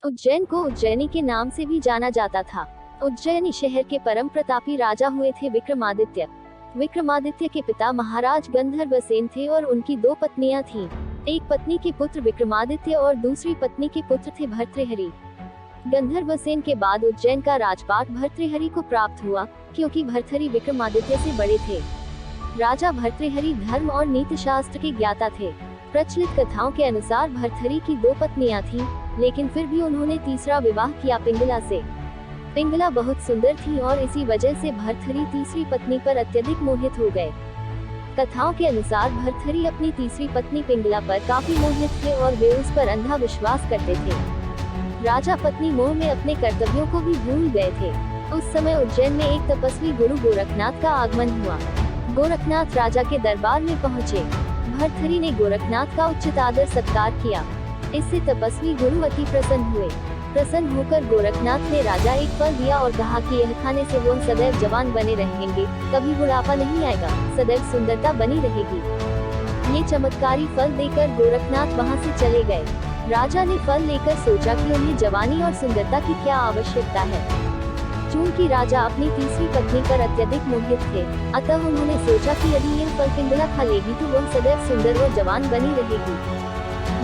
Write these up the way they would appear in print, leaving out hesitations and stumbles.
उज्जैन को उज्जैनी के नाम से भी जाना जाता था। उज्जैनी शहर के परम प्रतापी राजा हुए थे विक्रमादित्य। विक्रमादित्य के पिता महाराज गंधर्वसेन थे और उनकी दो पत्नियां थीं। एक पत्नी के पुत्र विक्रमादित्य और दूसरी पत्नी के पुत्र थे भर्तृहरि। गंधर्वसेन के बाद उज्जैन का राजपाट भर्तृहरि को प्राप्त हुआ, क्योंकि भर्तृहरि विक्रमादित्य से बड़े थे। राजा भर्तृहरि धर्म और नीति शास्त्र के ज्ञाता थे। प्रचलित कथाओं के अनुसार भर्तृहरि की दो पत्नियां थीं, लेकिन फिर भी उन्होंने तीसरा विवाह किया पिंगला से। पिंगला बहुत सुंदर थी और इसी वजह से भर्तृहरि तीसरी पत्नी पर अत्यधिक मोहित हो गए। कथाओं के अनुसार भर्तृहरि अपनी तीसरी पत्नी पिंगला पर काफी मोहित थे और वे उस पर अंधा विश्वास करते थे। राजा पत्नी मोह में अपने कर्तव्यों को भी भूल गए थे। उस समय उज्जैन में एक तपस्वी गुरु गोरखनाथ का आगमन हुआ। गोरखनाथ राजा के दरबार में पहुँचे। भर्तृहरि ने गोरखनाथ का उचित आदर सत्कार किया। इससे तपस्वी गुरु अति प्रसन्न हुए। प्रसन्न होकर गोरखनाथ ने राजा एक फल दिया और कहा कि यह खाने से वो सदैव जवान बने रहेंगे, कभी बुढ़ापा नहीं आएगा, सदैव सुंदरता बनी रहेगी। ये चमत्कारी फल देकर गोरखनाथ वहाँ से चले गए। राजा ने फल लेकर सोचा कि उन्हें जवानी और सुंदरता की क्या आवश्यकता है। चूंकि राजा अपनी तीसरी पत्नी पर अत्यधिक मोहित थे, अतः उन्होंने सोचा कि यदि यह फल पिंगला खा लेगी तो वह सदैव सुंदर और जवान बनी रहेगी।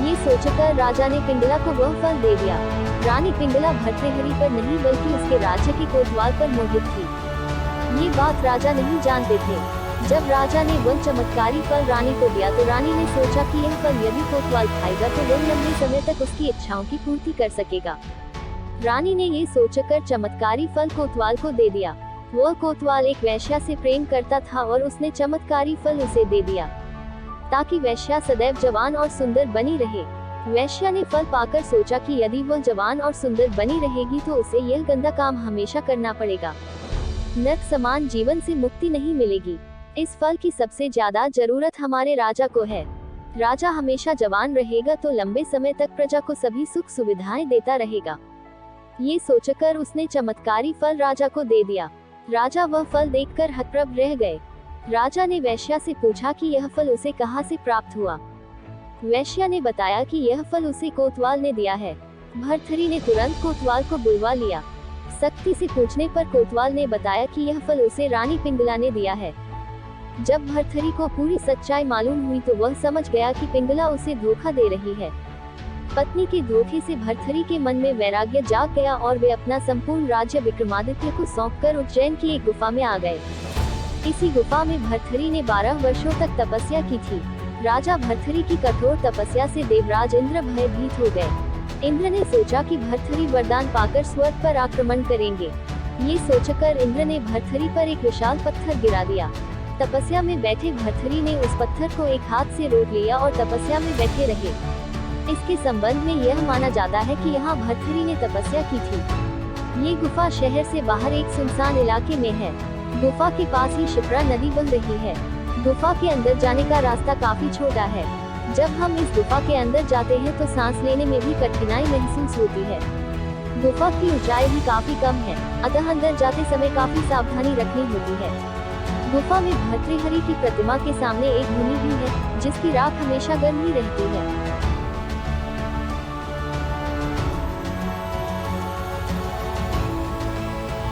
ये सोचकर राजा ने पिंगला को वह फल दे दिया। रानी पिंगला भर्तृहरि पर नहीं बल्कि उसके राज्य के कोतवाल पर मोहित थी। ये बात राजा नहीं जानते थे। जब राजा ने वह चमत्कारी फल रानी को दिया तो रानी ने सोचा कि यह फल यदि कोतवाल खाएगा तो वह लंबे समय तक उसकी इच्छाओं की पूर्ति कर सकेगा। रानी ने ये सोचकर चमत्कारी फल कोतवाल को दे दिया। वह कोतवाल एक वैश्या से प्रेम करता था और उसने चमत्कारी फल उसे दे दिया, ताकि वैश्या सदैव जवान और सुंदर बनी रहे। वैश्या ने फल पाकर सोचा कि यदि वह जवान और सुंदर बनी रहेगी तो उसे यह गंदा काम हमेशा करना पड़ेगा। नरक समान जीवन से मुक्ति नहीं मिलेगी। इस फल की सबसे ज्यादा जरूरत हमारे राजा को है। राजा हमेशा जवान रहेगा तो लंबे समय तक प्रजा को सभी सुख सुविधाएं देता रहेगा। ये सोचकर उसने चमत्कारी फल राजा को दे दिया। राजा वह फल देखकर हतप्रभ रह गए। राजा ने वैश्या से पूछा कि यह फल उसे कहाँ से प्राप्त हुआ। वैश्या ने बताया कि यह फल उसे कोतवाल ने दिया है। भर्तृहरि ने तुरंत कोतवाल को बुलवा लिया। सख्ती से पूछने पर कोतवाल ने बताया कि यह फल उसे रानी पिंगला ने दिया है। जब भर्तृहरि को पूरी सच्चाई मालूम हुई तो वह समझ गया कि पिंगला उसे धोखा दे रही है। पत्नी के धोखे से भर्तृहरि के मन में वैराग्य जाग गया और वे अपना संपूर्ण राज्य विक्रमादित्य को सौंपकर उज्जैन की एक गुफा में आ गए। इसी गुफा में भर्तृहरि ने 12 वर्षों तक तपस्या की थी। राजा भर्तृहरि की कठोर तपस्या से देवराज इंद्र भयभीत हो गए। इंद्र ने सोचा कि भर्तृहरि वरदान पाकर स्वर्ग पर आक्रमण करेंगे। ये सोचकर इंद्र ने भर्तृहरि पर एक विशाल पत्थर गिरा दिया। तपस्या में बैठे भर्तृहरि ने उस पत्थर को एक हाथ से रोक लिया और तपस्या में बैठे रहे। इसके संबंध में यह माना जाता है कि यहाँ भर्तृहरि ने तपस्या की थी। ये गुफा शहर से बाहर एक सुनसान इलाके में है। गुफा के पास ही शिप्रा नदी बह रही है। गुफा के अंदर जाने का रास्ता काफी छोटा है। जब हम इस गुफा के अंदर जाते हैं तो सांस लेने में भी कठिनाई महसूस होती है। गुफा की ऊंचाई भी काफी कम है, अतः अंदर जाते समय काफी सावधानी रखनी होती है। गुफा में भर्तृहरि की प्रतिमा के सामने एक भूमि भी है, जिसकी राख हमेशा गर्म ही रहती है।